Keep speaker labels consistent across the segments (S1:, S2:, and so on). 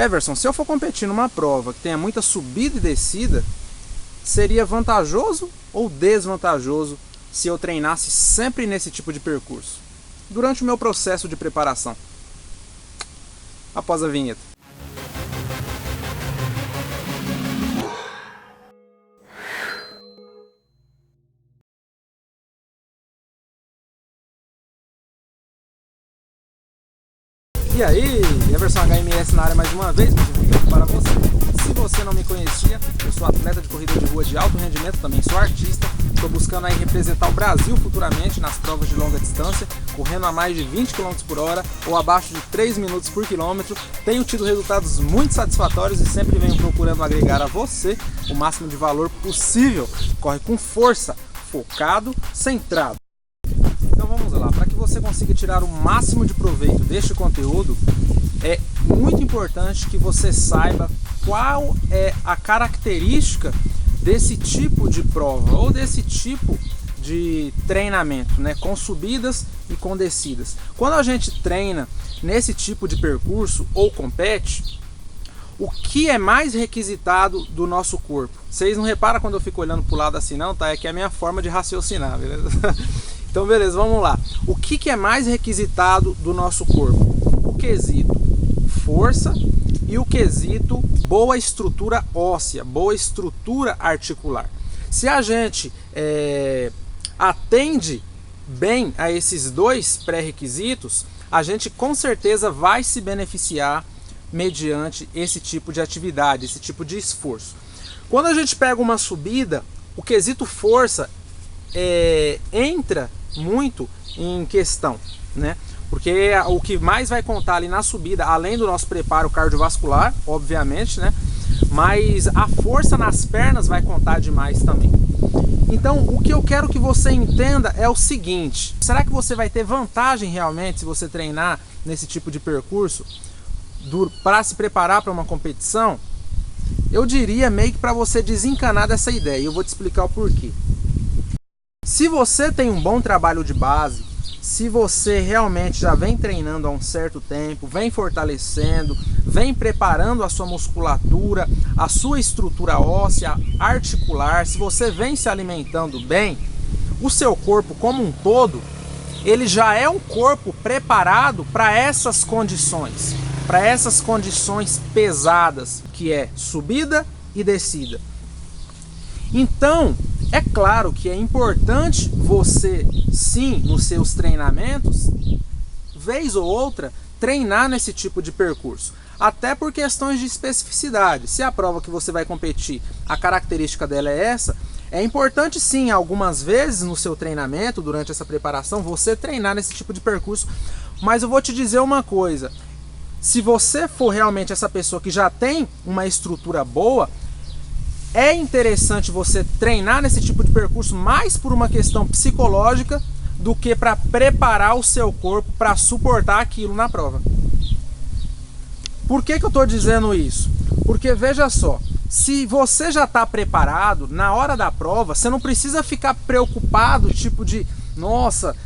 S1: Everson, se eu for competir numa prova que tenha muita subida e descida, seria vantajoso ou desvantajoso se eu treinasse sempre nesse tipo de percurso durante o meu processo de preparação? Após a vinheta. E aí, Everson HMS na área mais uma vez, para você. Se você não me conhecia, eu sou atleta de corrida de rua de alto rendimento, também sou artista. Estou buscando aí representar o Brasil futuramente nas provas de longa distância, correndo a mais de 20 km por hora ou abaixo de 3 minutos por quilômetro. Tenho tido resultados muito satisfatórios e sempre venho procurando agregar a você o máximo de valor possível. Corre com força, focado, centrado. Então vamos lá, para que você consiga tirar o máximo de proveito deste conteúdo, é muito importante que você saiba qual é a característica desse tipo de prova ou desse tipo de treinamento, né, com subidas e com descidas. Quando a gente treina nesse tipo de percurso ou compete, o que é mais requisitado do nosso corpo? Vocês não reparam quando eu fico olhando para o lado assim não, tá? É que é a minha forma de raciocinar, beleza? Então beleza, vamos lá. O que é mais requisitado do nosso corpo? O quesito força e o quesito boa estrutura óssea, boa estrutura articular. Se a gente atende bem a esses dois pré-requisitos, a gente com certeza vai se beneficiar mediante esse tipo de atividade, esse tipo de esforço. Quando a gente pega uma subida, o quesito força entra muito em questão, né? Porque o que mais vai contar ali na subida, além do nosso preparo cardiovascular, obviamente, né? Mas a força nas pernas vai contar demais também. Então, o que eu quero que você entenda é o seguinte: será que você vai ter vantagem realmente se você treinar nesse tipo de percurso para se preparar para uma competição? Eu diria meio que para você desencanar dessa ideia, e eu vou te explicar o porquê. Se você tem um bom trabalho de base, se você realmente já vem treinando há um certo tempo, vem fortalecendo, vem preparando a sua musculatura, a sua estrutura óssea, articular, se você vem se alimentando bem, o seu corpo como um todo, ele já é um corpo preparado para essas condições pesadas, que é subida e descida. Então, é claro que é importante você, sim, nos seus treinamentos, vez ou outra, treinar nesse tipo de percurso. Até por questões de especificidade. Se a prova que você vai competir, a característica dela é essa, é importante sim, algumas vezes no seu treinamento, durante essa preparação, você treinar nesse tipo de percurso. Mas eu vou te dizer uma coisa: se você for realmente essa pessoa que já tem uma estrutura boa, é interessante você treinar nesse tipo de percurso mais por uma questão psicológica do que para preparar o seu corpo para suportar aquilo na prova. Por que eu estou dizendo isso? Porque veja só, se você já está preparado, na hora da prova, você não precisa ficar preocupado, tipo de nossa,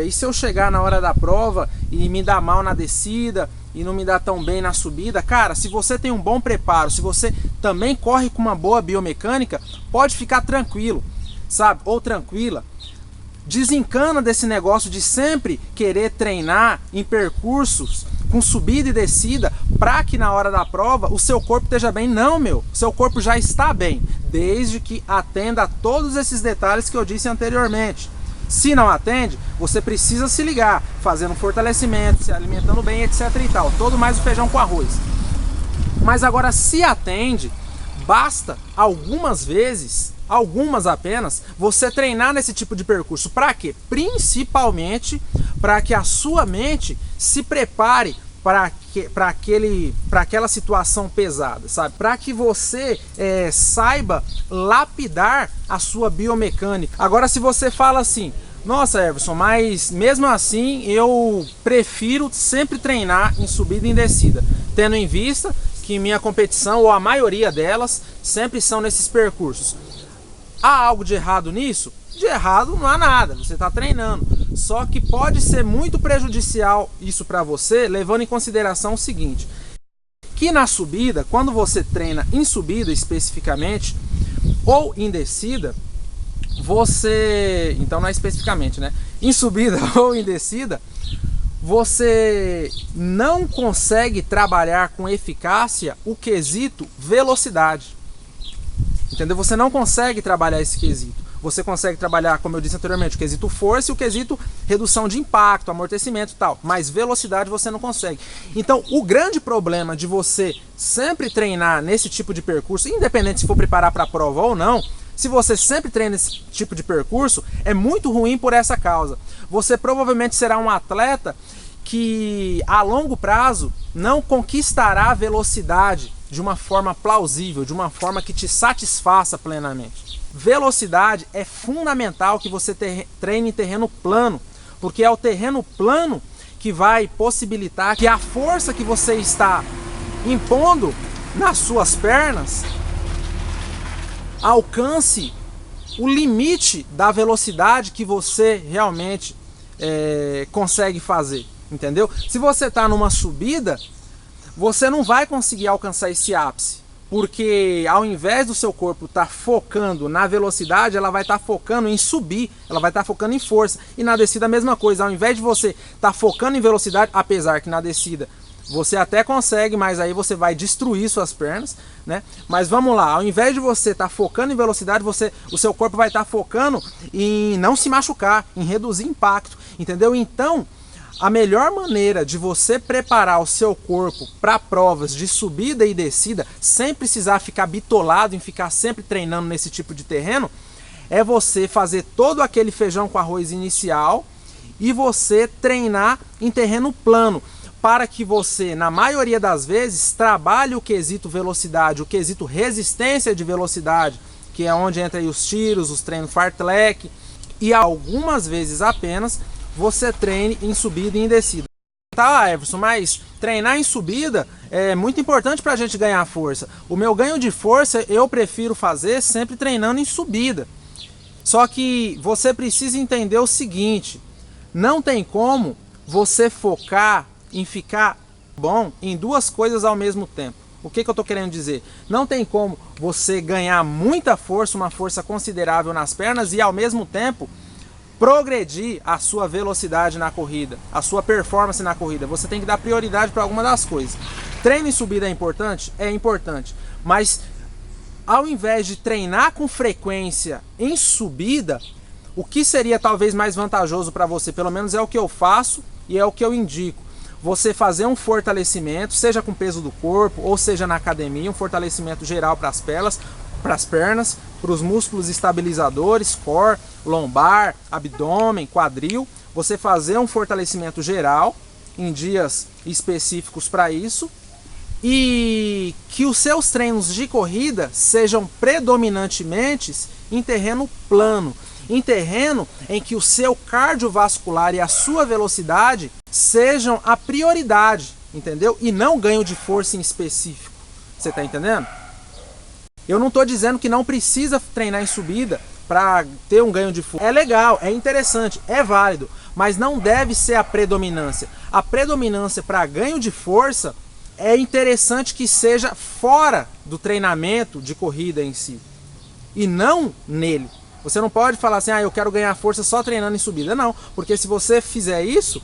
S1: e se eu chegar na hora da prova e me dar mal na descida e não me dá tão bem na subida? Cara, se você tem um bom preparo, se você também corre com uma boa biomecânica, pode ficar tranquilo, sabe? Ou tranquila. Desencana desse negócio de sempre querer treinar em percursos com subida e descida para que na hora da prova o seu corpo esteja bem. Não, meu, seu corpo já está bem, desde que atenda a todos esses detalhes que eu disse anteriormente. Se não atende, você precisa se ligar, fazendo um fortalecimento, se alimentando bem, etc e tal. Todo mais o feijão com arroz. Mas agora, se atende, basta algumas vezes, algumas apenas, você treinar nesse tipo de percurso. Para quê? Principalmente para que a sua mente se prepare para aquela situação pesada, sabe? Para que você saiba lapidar a sua biomecânica. Agora, se você fala assim: nossa, Everson, mas mesmo assim eu prefiro sempre treinar em subida e em descida, tendo em vista que minha competição, ou a maioria delas, sempre são nesses percursos. Há algo de errado nisso? De errado não há nada, você está treinando. Só que pode ser muito prejudicial isso para você, levando em consideração o seguinte: Que na subida, quando você treina em subida especificamente, ou em descida, você... Então não é especificamente, né? Em subida ou em descida, você não consegue trabalhar com eficácia o quesito velocidade. Entendeu? Você não consegue trabalhar esse quesito. Você consegue trabalhar, como eu disse anteriormente, o quesito força e o quesito redução de impacto, amortecimento e tal. Mas velocidade você não consegue. Então, o grande problema de você sempre treinar nesse tipo de percurso, independente se for preparar para a prova ou não, se você sempre treina esse tipo de percurso, é muito ruim por essa causa. Você provavelmente será um atleta que, a longo prazo, não conquistará a velocidade de uma forma plausível, de uma forma que te satisfaça plenamente. Velocidade é fundamental que você treine em terreno plano, porque é o terreno plano que vai possibilitar que a força que você está impondo nas suas pernas alcance o limite da velocidade que você realmente consegue fazer, entendeu? Se você está numa subida, você não vai conseguir alcançar esse ápice, porque ao invés do seu corpo estar focando na velocidade, ela vai estar focando em subir, ela vai estar focando em força. E na descida a mesma coisa, ao invés de você estar focando em velocidade, apesar que na descida você até consegue, mas aí você vai destruir suas pernas, né? Mas vamos lá, ao invés de você estar focando em velocidade, o seu corpo vai estar focando em não se machucar, em reduzir impacto, entendeu? Então, a melhor maneira de você preparar o seu corpo para provas de subida e descida, sem precisar ficar bitolado em ficar sempre treinando nesse tipo de terreno, é você fazer todo aquele feijão com arroz inicial e você treinar em terreno plano, para que você, na maioria das vezes, trabalhe o quesito velocidade, o quesito resistência de velocidade, que é onde entra aí os tiros, os treinos fartlek, e algumas vezes apenas você treine em subida e em descida. Tá, Everson, mas treinar em subida é muito importante para a gente ganhar força. O meu ganho de força eu prefiro fazer sempre treinando em subida. Só que você precisa entender o seguinte, não tem como você focar em ficar bom em duas coisas ao mesmo tempo. O que eu estou querendo dizer? Não tem como você ganhar muita força, uma força considerável nas pernas e ao mesmo tempo progredir a sua velocidade na corrida, a sua performance na corrida. Você tem que dar prioridade para alguma das coisas. Treino em subida é importante? É importante. Mas ao invés de treinar com frequência em subida, o que seria talvez mais vantajoso para você, pelo menos é o que eu faço e é o que eu indico, você fazer um fortalecimento, seja com peso do corpo ou seja na academia, um fortalecimento geral para as pernas, para os músculos estabilizadores, core, lombar, abdômen, quadril. Você fazer um fortalecimento geral em dias específicos para isso e que os seus treinos de corrida sejam predominantemente em terreno plano, em terreno em que o seu cardiovascular e a sua velocidade sejam a prioridade, entendeu? E não ganho de força em específico. Você está entendendo? Eu não estou dizendo que não precisa treinar em subida para ter um ganho de força. É legal, é interessante, é válido, mas não deve ser a predominância. A predominância para ganho de força é interessante que seja fora do treinamento de corrida em si, e não nele. Você não pode falar assim, eu quero ganhar força só treinando em subida. Não, porque se você fizer isso,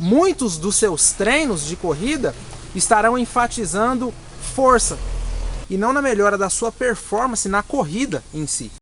S1: muitos dos seus treinos de corrida estarão enfatizando força e não na melhora da sua performance na corrida em si.